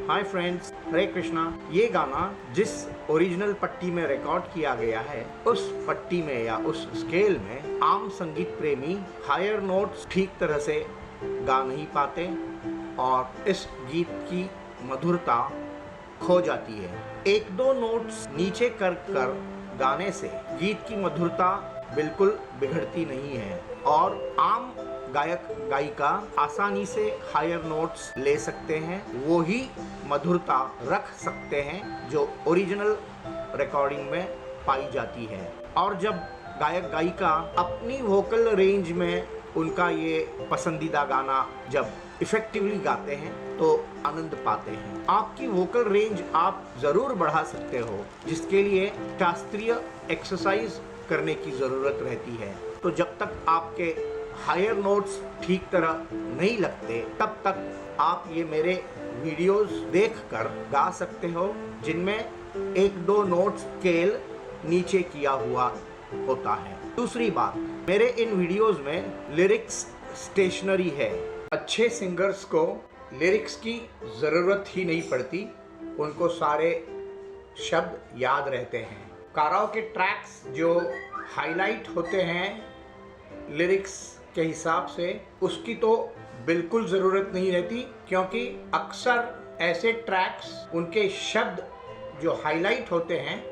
Hi friends, हरे कृष्णा। ये गाना जिस ओरिजिनल पट्टी में रिकॉर्ड किया गया है, उस पट्टी में या उस स्केल में आम संगीत प्रेमी हायर नोट्स ठीक तरह से गा नहीं पाते और इस गीत की मधुरता खो जाती है। एक दो नोट्स नीचे कर गाने से गीत की मधुरता बिल्कुल बिगड़ती नहीं है और आम गायक गायिका आसानी से हायर नोट्स ले सकते हैं, वो ही मधुरता रख सकते हैं जो ओरिजिनल रिकॉर्डिंग में पाई जाती है। और जब गायक गायिका अपनी वोकल रेंज में उनका ये पसंदीदा गाना जब इफेक्टिवली गाते हैं तो आनंद पाते हैं। आपकी वोकल रेंज आप ज़रूर बढ़ा सकते हो, जिसके लिए शास्त्रीय एक्सरसाइज करने की ज़रूरत रहती है। तो जब तक आपके हायर नोट्स ठीक तरह नहीं लगते, तब तक आप ये मेरे वीडियोस देखकर गा सकते हो, जिनमें एक दो नोट्स स्केल नीचे किया हुआ होता है। दूसरी बात, मेरे इन वीडियोस में लिरिक्स स्टेशनरी है। अच्छे सिंगर्स को लिरिक्स की ज़रूरत ही नहीं पड़ती, उनको सारे शब्द याद रहते हैं। काराओके ट्रैक्स जो हाईलाइट होते हैं लिरिक्स के हिसाब से, उसकी तो बिल्कुल ज़रूरत नहीं रहती, क्योंकि अक्सर ऐसे ट्रैक्स उनके शब्द जो हाईलाइट होते हैं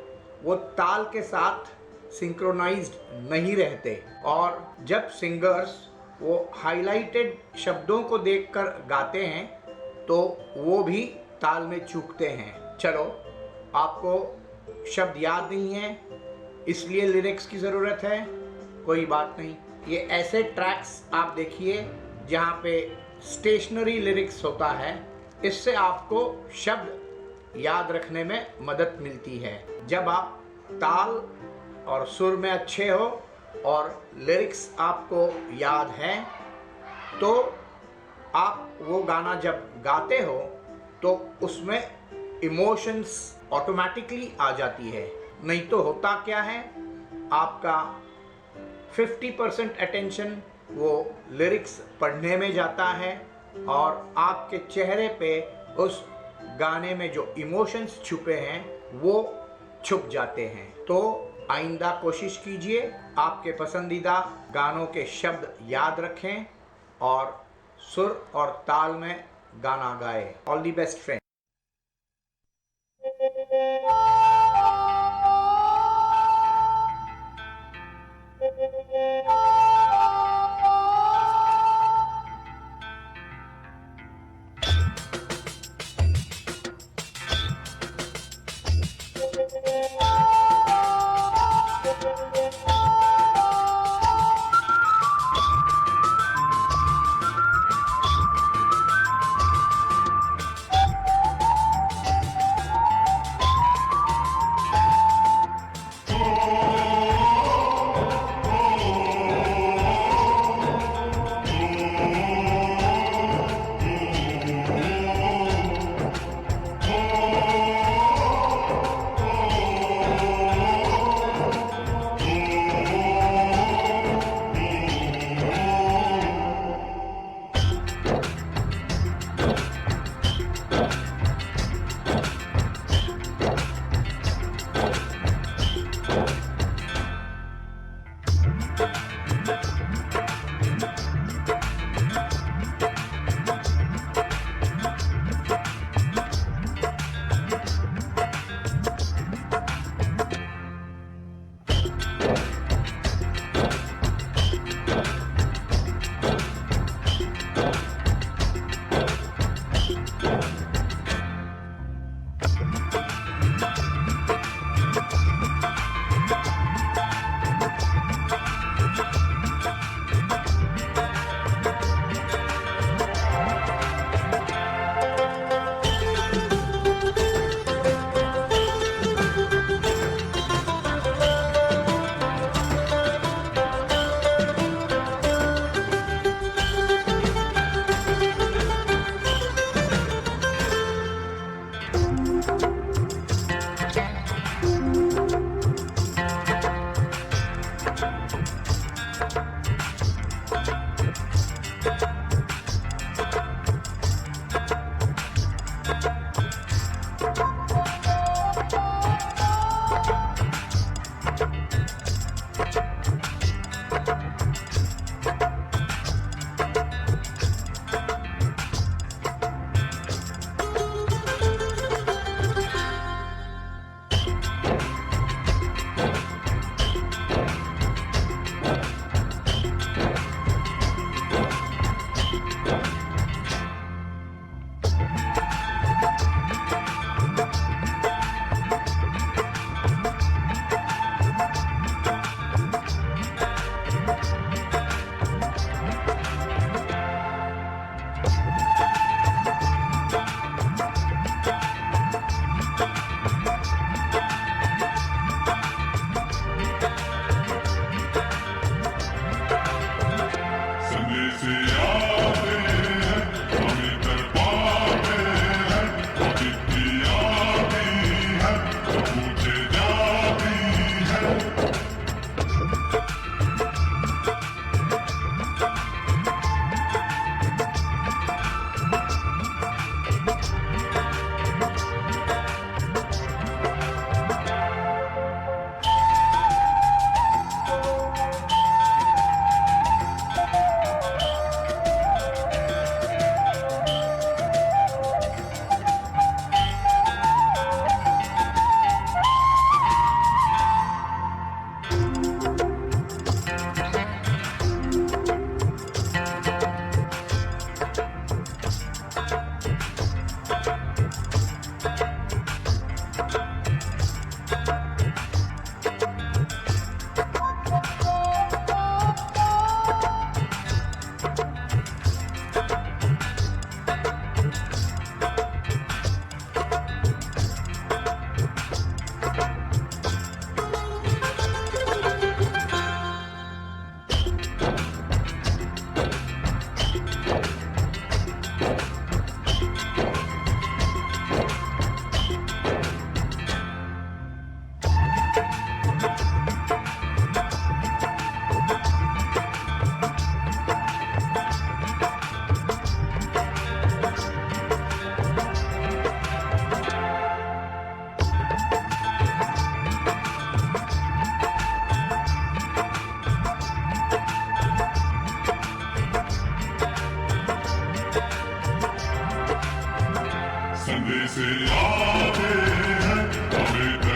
वो ताल के साथ सिंक्रोनाइज्ड नहीं रहते और जब सिंगर्स वो हाईलाइटेड शब्दों को देखकर गाते हैं तो वो भी ताल में चूकते हैं। चलो, आपको शब्द याद नहीं है इसलिए लिरिक्स की ज़रूरत है, कोई बात नहीं। ये ऐसे ट्रैक्स आप देखिए जहाँ पे स्टेशनरी लिरिक्स होता है, इससे आपको शब्द याद रखने में मदद मिलती है। जब आप ताल और सुर में अच्छे हो और लिरिक्स आपको याद है तो आप वो गाना जब गाते हो तो उसमें इमोशंस ऑटोमेटिकली आ जाती है। नहीं तो होता क्या है, आपका 50% अटेंशन वो लिरिक्स पढ़ने में जाता है और आपके चेहरे पे उस गाने में जो इमोशंस छुपे हैं वो छुप जाते हैं। तो आइंदा कोशिश कीजिए आपके पसंदीदा गानों के शब्द याद रखें और सुर और ताल में गाना गाएं। All the best friend. संदेश आते हैं हमें